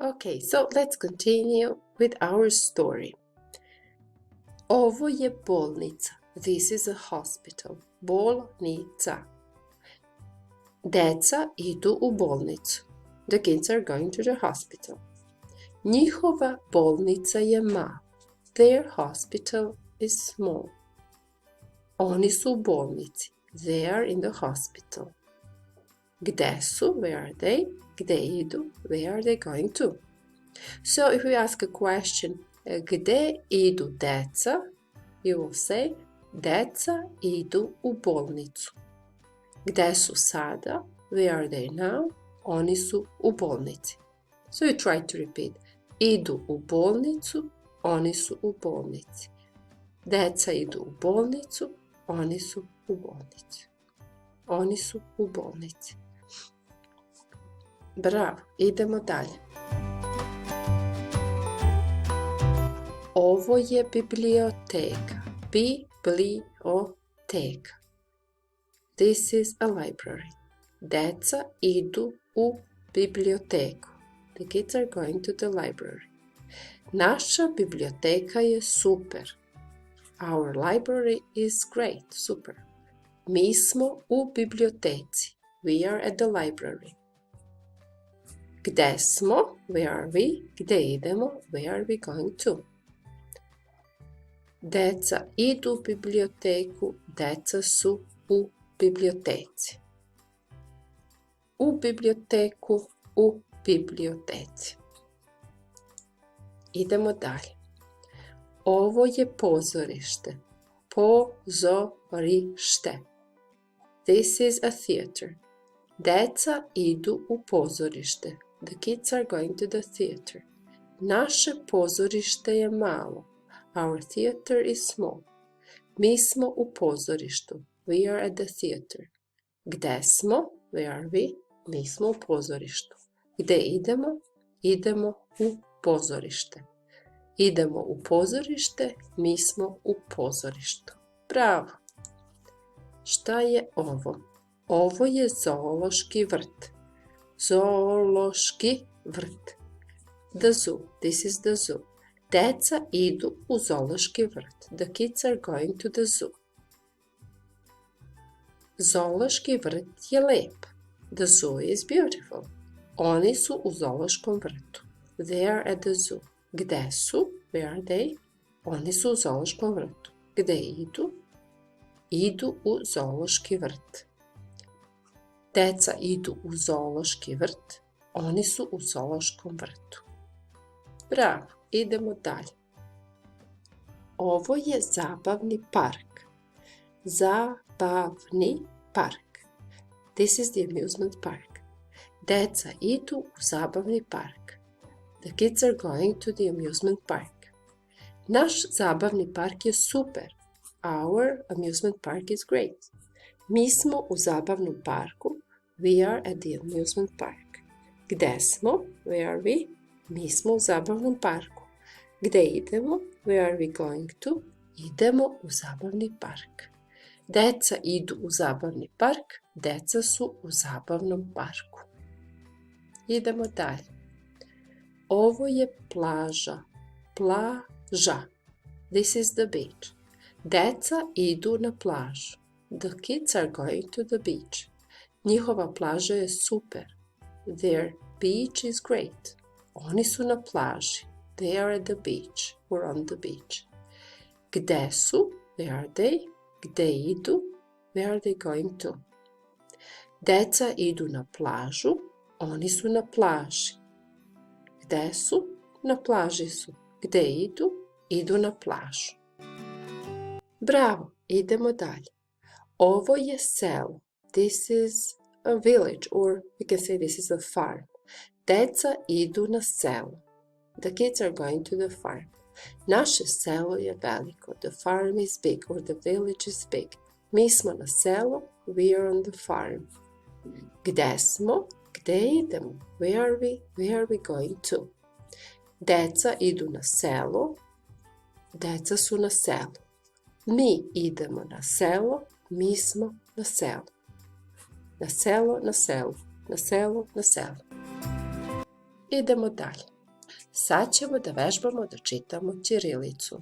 Okay, so let's continue with our story. Ovo je bolnica. This is a hospital. Bolnica. Deca idu u bolnicu. The kids are going to the hospital. Njihova bolnica je mala. Their hospital is small. Oni su u bolnici. They are in the hospital. Gde su? Where are they? Gde idu? Where are they going to? So if we ask a question, gde idu deca? You will say, deca idu u bolnicu. Gde su sada? Where are they now? Oni su u bolnici. So you try to repeat. Idu u bolnicu, oni su u bolnici. Deca idu u bolnicu, oni su u bolnici. Oni su u bolnici. Bravo, idemo dalje. Ovo je biblioteka. Biblioteka. This is a library. Deca idu u biblioteku. The kids are going to the library. Naša biblioteka je super. Our library is great. Super. Mi smo u biblioteci. We are at the library. Gde smo? Where are we? Gde idemo? Where are we going to? Deca idu u biblioteku. Deca su u biblioteci. U biblioteku, u biblioteci. Idemo dalje. Ovo je pozorište. Pozorište. This is a theater. Deca idu u pozorište. The kids are going to the theater. Naše pozorište je malo. Our theater is small. Mi smo u pozorištu. We are at the theater. Gde smo? Where are we? Mi smo u pozorištu. Gde idemo? Idemo u pozorište. Idemo u pozorište, mi smo u pozorištu. Bravo! Šta je ovo? Ovo je zoološki vrt. Zoološki vrt. The zoo. This is the zoo. Deca idu u zoološki vrt. The kids are going to the zoo. Zoološki vrt je lep. The zoo is beautiful. Oni su u zoološkom vrtu. They are at the zoo. Gde su? Where are they? Oni su u zoološkom vrtu. Gde idu? Idu u zoološki vrt. Deca idu u zoološki vrt. Oni su u zoološkom vrtu. Bravo, idemo dalje. Ovo je zabavni park. Zabavni park. This is the amusement park. Deca idu u zabavni park. The kids are going to the amusement park. Naš zabavni park je super. Our amusement park is great. Mi smo u zabavnom parku. We are at the amusement park. Gde smo? Where are we? Mi smo u zabavnom parku. Gde idemo? Where are we going to? Idemo u zabavni park. Deca idu u zabavni park. Deca su u zabavnom parku. Idemo dalje. Ovo je plaža. Plaža. This is the beach. Deca idu na plažu. The kids are going to the beach. Njihova plaža je super. Their beach is great. Oni su na plaži. They are at the beach. We're on the beach. Gde su? Where are they? Gde idu? Where are they going to? Deca idu na plažu. Oni su na plaži. Gde su? Na plaži su. Gde idu? Idu na plažu. Bravo, idemo dalje. Ovo je selo. This is a village, or we can say this is a farm. Deca idu na selo. The kids are going to the farm. Naše selo je veliko. The farm is big, or the village is big. Mi smo na selu. We are on the farm. Gde smo? Gde idemo? Where are we? Where are we going to? Deca idu na selo. Deca su na selu. Mi idemo na selo. Mi smo na selu. Na selo, na selu. Na selo, na selu. Idemo dalje. Sad ćemo da vežbamo da čitamo ćirilicu.